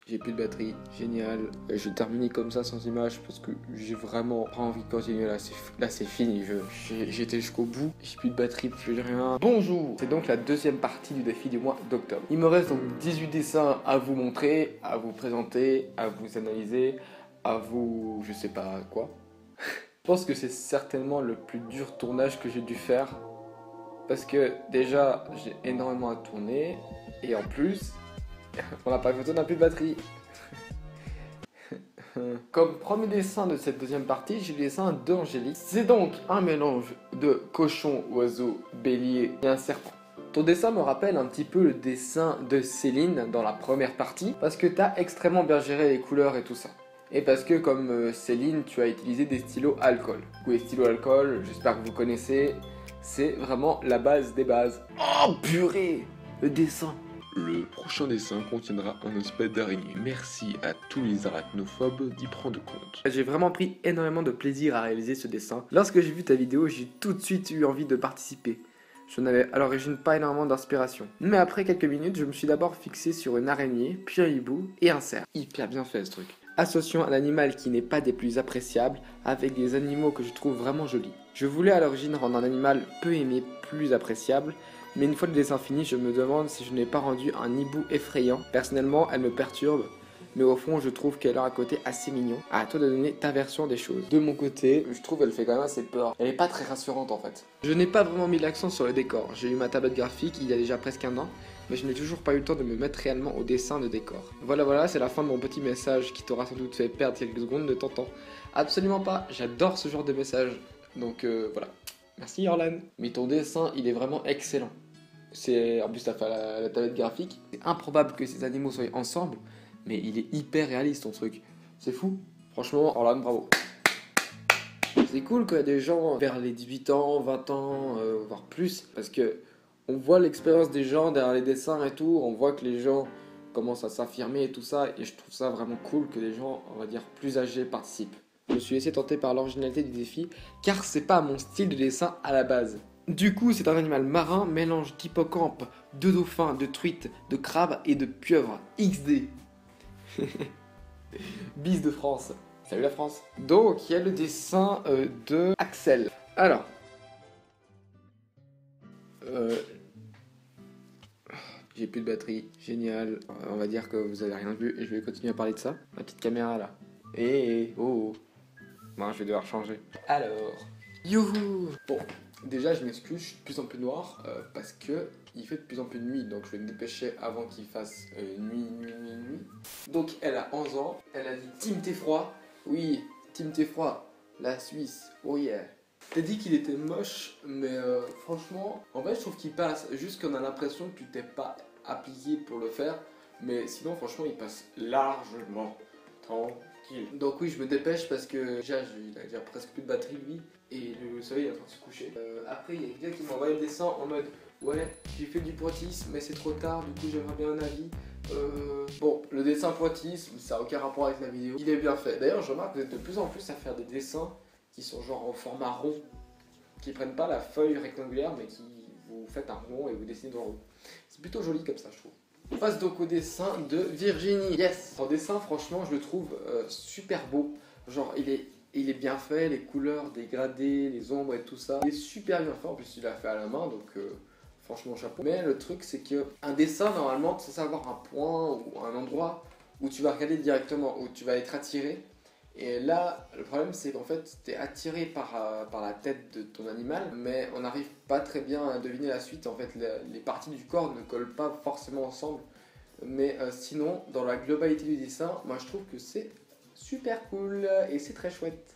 J'ai plus de batterie, génial. Je termine comme ça sans image parce que j'ai vraiment pas envie de continuer là, c'est fini. J'étais jusqu'au bout, j'ai plus de batterie, plus rien. Bonjour. C'est donc la deuxième partie du défi du mois d'octobre. Il me reste donc 18 dessins à vous montrer, à vous présenter, à vous analyser, à vous... je sais pas quoi. Je pense que c'est certainement le plus dur tournage que j'ai dû faire. Parce que déjà, j'ai énormément à tourner. Et en plus, on n'a pas photo, on n'a plus de batterie. Comme premier dessin de cette deuxième partie, j'ai le dessin d'Angélique. C'est donc un mélange de cochon, oiseau, bélier et un serpent. Ton dessin me rappelle un petit peu le dessin de Céline dans la première partie, parce que tu as extrêmement bien géré les couleurs et tout ça. Et parce que comme Céline, tu as utilisé des stylos alcool. Ou les stylos alcool, j'espère que vous connaissez, c'est vraiment la base des bases. Oh purée, le dessin. Le prochain dessin contiendra un aspect d'araignée. Merci à tous les arachnophobes d'y prendre compte. J'ai vraiment pris énormément de plaisir à réaliser ce dessin. Lorsque j'ai vu ta vidéo, j'ai tout de suite eu envie de participer. Je n'avais à l'origine pas énormément d'inspiration. Mais après quelques minutes, je me suis d'abord fixé sur une araignée, puis un hibou et un cerf. Hyper bien fait ce truc. Associant un animal qui n'est pas des plus appréciables avec des animaux que je trouve vraiment jolis. Je voulais à l'origine rendre un animal peu aimé plus appréciable, mais une fois le dessin fini, je me demande si je n'ai pas rendu un hibou effrayant. Personnellement, elle me perturbe, mais au fond, je trouve qu'elle a un côté assez mignon. À toi de donner ta version des choses. De mon côté, je trouve qu'elle fait quand même assez peur. Elle est pas très rassurante en fait. Je n'ai pas vraiment mis l'accent sur le décor. J'ai eu ma tablette graphique il y a déjà presque un an, mais je n'ai toujours pas eu le temps de me mettre réellement au dessin de décor. Voilà, c'est la fin de mon petit message qui t'aura sans doute fait perdre quelques secondes de ton temps. Absolument pas, j'adore ce genre de message. Donc voilà. Merci Orlan. Mais ton dessin, il est vraiment excellent. En plus, t'as fait la tablette graphique. C'est improbable que ces animaux soient ensemble, mais il est hyper réaliste ton truc. C'est fou. Franchement, Orlan, bravo. C'est cool qu'il y a des gens vers les 18 ans, 20 ans, voire plus, parce que on voit l'expérience des gens derrière les dessins et tout, on voit que les gens commencent à s'affirmer et tout ça, et je trouve ça vraiment cool que les gens, on va dire, plus âgés participent. Je me suis laissé tenter par l'originalité du défi, car c'est pas mon style de dessin à la base. Du coup, c'est un animal marin, mélange d'hippocampe, de dauphin, de truite, de crabe et de pieuvre. XD. Bis de France. Salut la France. Donc, il y a le dessin de Axel. Alors. J'ai plus de batterie. Génial. On va dire que vous avez rien vu et je vais continuer à parler de ça. Ma petite caméra là. Oh. Bon, je vais devoir changer. Alors. Youhou. Bon. Déjà, je m'excuse, je suis de plus en plus noir parce que il fait de plus en plus de nuit, donc je vais me dépêcher avant qu'il fasse nuit. Donc, elle a 11 ans, elle a dit Team T'effroi. Oui, Team T'effroi, la Suisse, oh yeah. T'as dit qu'il était moche, mais franchement, en fait, je trouve qu'il passe. Juste qu'on a l'impression que tu t'es pas appliqué pour le faire, mais sinon, franchement, il passe largement. Tranquille. Donc, oui, je me dépêche parce que déjà, il a déjà presque plus de batterie lui. Et le soleil est en train de se coucher. Après, il y a quelqu'un qui m'a envoyé le dessin en mode ouais, j'ai fait du pointillisme, mais c'est trop tard, du coup j'aimerais bien un avis. Bon, le dessin pointillisme, ça n'a aucun rapport avec la vidéo. Il est bien fait. D'ailleurs, je remarque que vous êtes de plus en plus à faire des dessins qui sont genre en format rond, qui prennent pas la feuille rectangulaire, mais qui vous faites un rond et vous dessinez dans le rond. C'est plutôt joli comme ça, je trouve. On passe donc au dessin de Virginie. Yes. Son dessin, franchement, je le trouve super beau. Genre, il est bien fait, les couleurs dégradées, les ombres et tout ça. Il est super bien fait, en plus il l'a fait à la main, donc franchement chapeau. Mais le truc c'est qu'un dessin normalement c'est savoir un point ou un endroit où tu vas regarder directement, où tu vas être attiré. Et là, le problème c'est qu'en fait tu es attiré par la tête de ton animal, mais on n'arrive pas très bien à deviner la suite. En fait les parties du corps ne collent pas forcément ensemble. Mais sinon, dans la globalité du dessin, moi je trouve que c'est super cool et c'est très chouette.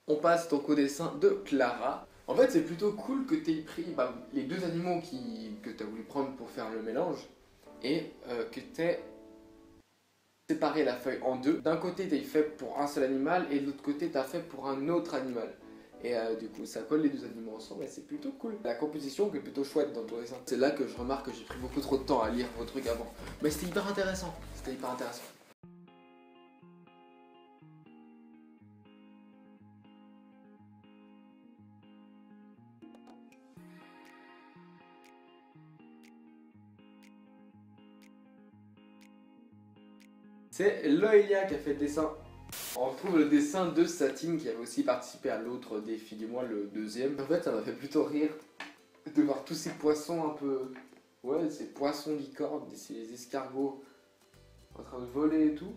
On passe donc au dessin de Clara. En fait, c'est plutôt cool que tu aies pris les deux animaux que tu as voulu prendre pour faire le mélange et que tu aies séparé la feuille en deux. D'un côté, tu as fait pour un seul animal et de l'autre côté, tu as fait pour un autre animal. Et du coup, ça colle les deux animaux ensemble et c'est plutôt cool. La composition est plutôt chouette dans ton dessin. C'est là que je remarque que j'ai pris beaucoup trop de temps à lire vos trucs avant. Mais c'était hyper intéressant. C'est Loelia qui a fait le dessin. On retrouve le dessin de Satine qui avait aussi participé à l'autre défi du mois, le deuxième. En fait, ça m'a fait plutôt rire de voir tous ces poissons un peu... Ouais, ces poissons licornes, ces escargots en train de voler et tout.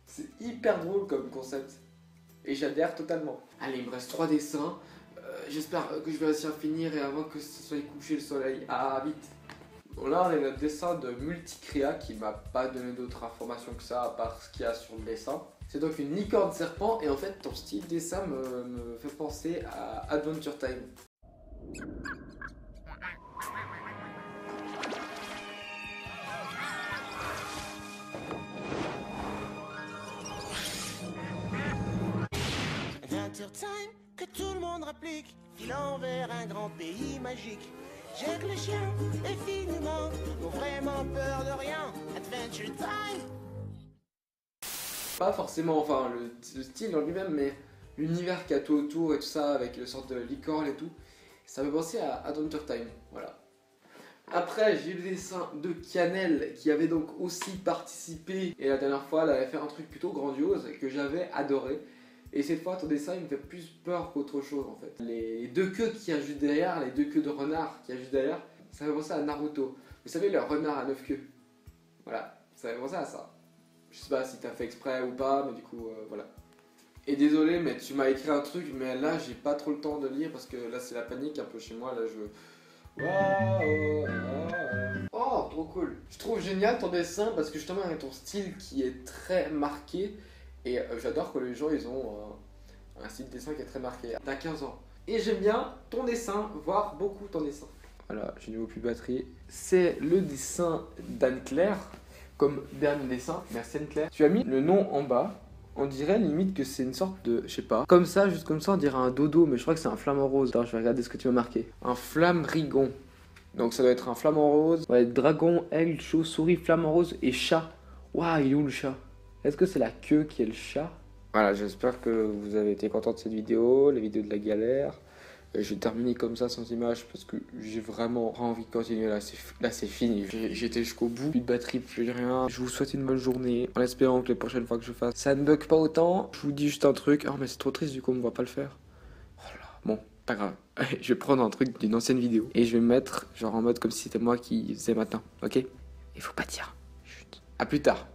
C'est hyper drôle comme concept. Et j'adhère totalement. Allez, il me reste 3 dessins. J'espère que je vais réussir à finir et avant que ce soit couché le soleil. Ah, vite. Bon, là, on a notre dessin de Multicrea qui m'a pas donné d'autres informations que ça à part ce qu'il y a sur le dessin. C'est donc une licorne serpent et en fait, ton style dessin me fait penser à Adventure Time. Adventure Time, que tout le monde réplique, filant vers un grand pays magique. Jacques le chien et finement, n'ont vraiment peur de rien. Adventure Time. Pas forcément, enfin, le style en lui-même, mais l'univers qu'il y a tout autour et tout ça, avec le sorte de licorne et tout, ça me fait penser à Adventure Time, voilà. Après, j'ai eu le dessin de Cannelle qui avait donc aussi participé, et la dernière fois, elle avait fait un truc plutôt grandiose que j'avais adoré. Et cette fois, ton dessin, il me fait plus peur qu'autre chose en fait. Les deux queues qu'il y a juste derrière, les deux queues de renard qu'il y a juste derrière, ça me fait penser à Naruto. Vous savez, le renard à 9 queues. Voilà, ça me fait penser à ça. Je sais pas si t'as fait exprès ou pas, mais du coup, voilà. Et désolé, mais tu m'as écrit un truc, mais là, j'ai pas trop le temps de lire parce que là, c'est la panique un peu chez moi. Là, Oh, trop cool. Je trouve génial ton dessin parce que justement, il y a ton style qui est très marqué. Et j'adore que les gens, ils ont un style de dessin qui est très marqué. T'as 15 ans. Et j'aime bien ton dessin, voire beaucoup ton dessin. Voilà, j'ai nouveau plus de batterie. C'est le dessin d'Anne-Claire, comme dernier dessin. Merci Anne-Claire. Tu as mis le nom en bas. On dirait limite que c'est une sorte de, je sais pas, comme ça, juste comme ça, on dirait un dodo, mais je crois que c'est un flamant rose. Attends, je vais regarder ce que tu m'as marqué. Un flammarigon. Donc ça doit être un flamant rose. Ça va être dragon, aigle, chauve-souris, flamant rose et chat. Waouh, il est où le chat? Est-ce que c'est la queue qui est le chat? Voilà, j'espère que vous avez été content de cette vidéo, la vidéo de la galère. Je vais terminer comme ça sans image parce que j'ai vraiment envie de continuer. Là, c'est fini. J'ai été jusqu'au bout. Plus de batterie, plus rien. Je vous souhaite une bonne journée en espérant que les prochaines fois que je fasse, ça ne bug pas autant. Je vous dis juste un truc. Oh, mais c'est trop triste, du coup, on ne va pas le faire. Oh là, bon, pas grave. Je vais prendre un truc d'une ancienne vidéo et je vais me mettre genre en mode comme si c'était moi qui faisais maintenant. Ok? Il faut pas dire. Chut. À plus tard.